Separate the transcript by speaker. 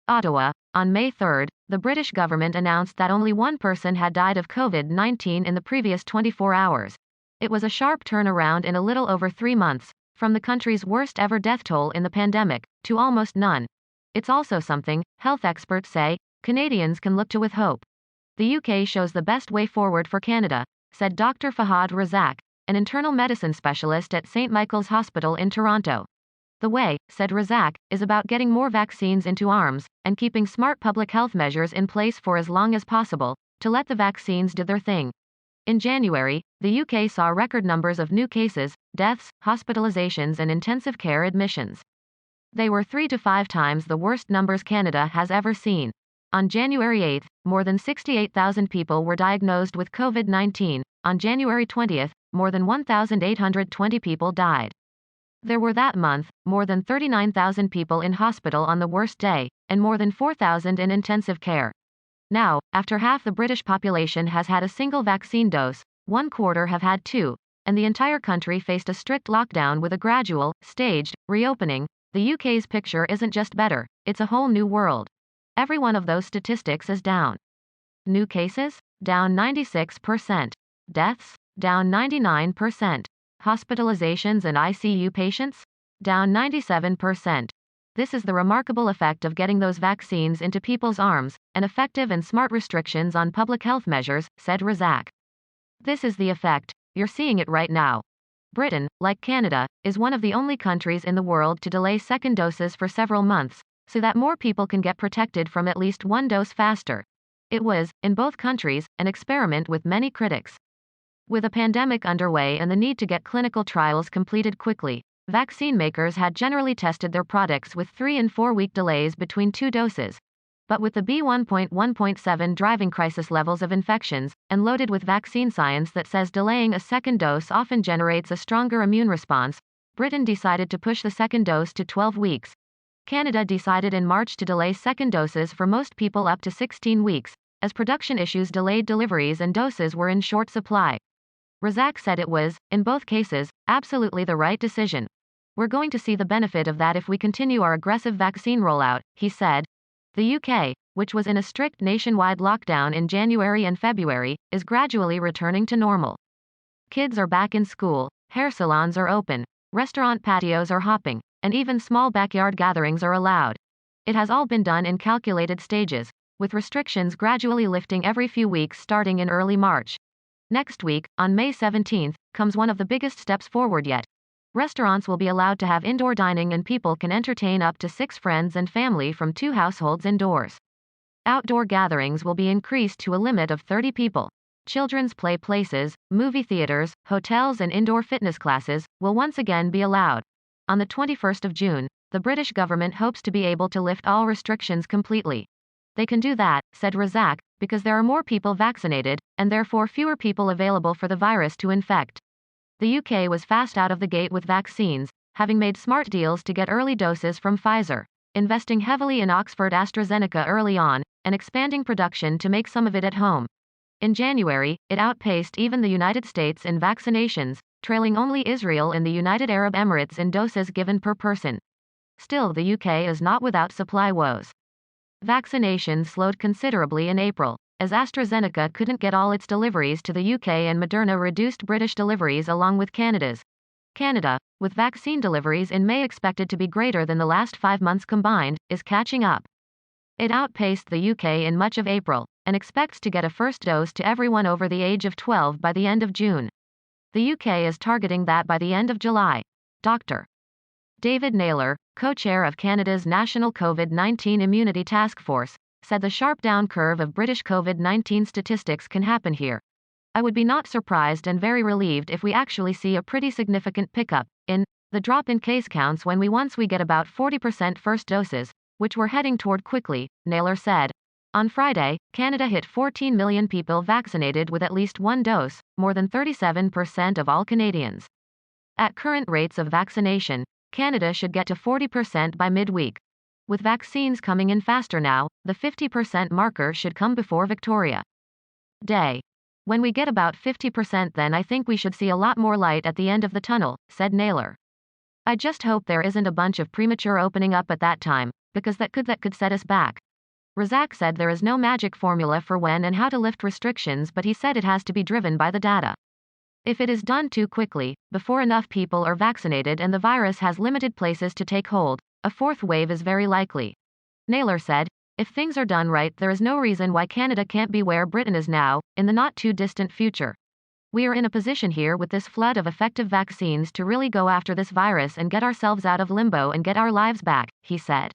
Speaker 1: Ottawa. On May 3, the British government announced that only one person had died of COVID-19 in the previous 24 hours. It was a sharp turnaround in a little over 3 months, from the country's worst ever death toll in the pandemic, to almost none. It's also something, health experts say, Canadians can look to with hope. The UK shows the best way forward for Canada, said Dr. Fahad Razak, an internal medicine specialist at St. Michael's Hospital in Toronto. The way, said Razak, is about getting more vaccines into arms, and keeping smart public health measures in place for as long as possible, to let the vaccines do their thing. In January, the UK saw record numbers of new cases, deaths, hospitalizations and intensive care admissions. They were 3 to 5 times the worst numbers Canada has ever seen. On January 8, more than 68,000 people were diagnosed with COVID-19. On January 20, more than 1,820 people died. There were that month, more than 39,000 people in hospital on the worst day, and more than 4,000 in intensive care. Now, after half the British population has had a single vaccine dose, 1/4 have had 2, and the entire country faced a strict lockdown with a gradual, staged, reopening, the UK's picture isn't just better, it's a whole new world. Every one of those statistics is down. New cases? Down 96%. Deaths? Down 99%. Hospitalizations and ICU patients? Down 97%. This is the remarkable effect of getting those vaccines into people's arms, and effective and smart restrictions on public health measures, said Razak. This is the effect, you're seeing it right now. Britain, like Canada, is one of the only countries in the world to delay second doses for several months, so that more people can get protected from at least one dose faster. It was, in both countries, an experiment with many critics. With a pandemic underway and the need to get clinical trials completed quickly, vaccine makers had generally tested their products with 3 and 4 week delays between 2 doses. But with the B1.1.7 driving crisis levels of infections, and loaded with vaccine science that says delaying a second dose often generates a stronger immune response, Britain decided to push the second dose to 12 weeks. Canada decided in March to delay second doses for most people up to 16 weeks, as production issues delayed deliveries and doses were in short supply. Razak said it was, in both cases, absolutely the right decision. We're going to see the benefit of that if we continue our aggressive vaccine rollout, he said. The UK, which was in a strict nationwide lockdown in January and February, is gradually returning to normal. Kids are back in school, hair salons are open, restaurant patios are hopping, and even small backyard gatherings are allowed. It has all been done in calculated stages, with restrictions gradually lifting every few weeks starting in early March. Next week, on May 17, comes one of the biggest steps forward yet. Restaurants will be allowed to have indoor dining and people can entertain up to 6 friends and family from 2 households indoors. Outdoor gatherings will be increased to a limit of 30 people. Children's play places, movie theaters, hotels and indoor fitness classes will once again be allowed. On the 21st of June, the British government hopes to be able to lift all restrictions completely. They can do that, said Razak, because there are more people vaccinated, and therefore fewer people available for the virus to infect. The UK was fast out of the gate with vaccines, having made smart deals to get early doses from Pfizer, investing heavily in Oxford AstraZeneca early on, and expanding production to make some of it at home. In January, it outpaced even the United States in vaccinations, trailing only Israel and the United Arab Emirates in doses given per person. Still, the UK is not without supply woes. Vaccinations slowed considerably in April, as AstraZeneca couldn't get all its deliveries to the UK and Moderna reduced British deliveries along with Canada's. Canada, with vaccine deliveries in May expected to be greater than the last 5 months combined, is catching up. It outpaced the UK in much of April, and expects to get a first dose to everyone over the age of 12 by the end of June. The UK is targeting that by the end of July. Dr. David Naylor, co-chair of Canada's National COVID-19 Immunity Task Force, said the sharp down curve of British COVID-19 statistics can happen here. I would be not surprised and very relieved if we actually see a pretty significant pickup in the drop in case counts when we get about 40% first doses, which we're heading toward quickly, Naylor said. On Friday, Canada hit 14 million people vaccinated with at least one dose, more than 37% of all Canadians. At current rates of vaccination, Canada should get to 40% by midweek. With vaccines coming in faster now, the 50% marker should come before Victoria Day. When we get about 50%, then I think we should see a lot more light at the end of the tunnel, said Naylor. I just hope there isn't a bunch of premature opening up at that time, because that could set us back. Razak said there is no magic formula for when and how to lift restrictions, but he said it has to be driven by the data. If it is done too quickly, before enough people are vaccinated and the virus has limited places to take hold, a fourth wave is very likely. Naylor said, if things are done right, there is no reason why Canada can't be where Britain is now, in the not too distant future. We are in a position here with this flood of effective vaccines to really go after this virus and get ourselves out of limbo and get our lives back, he said.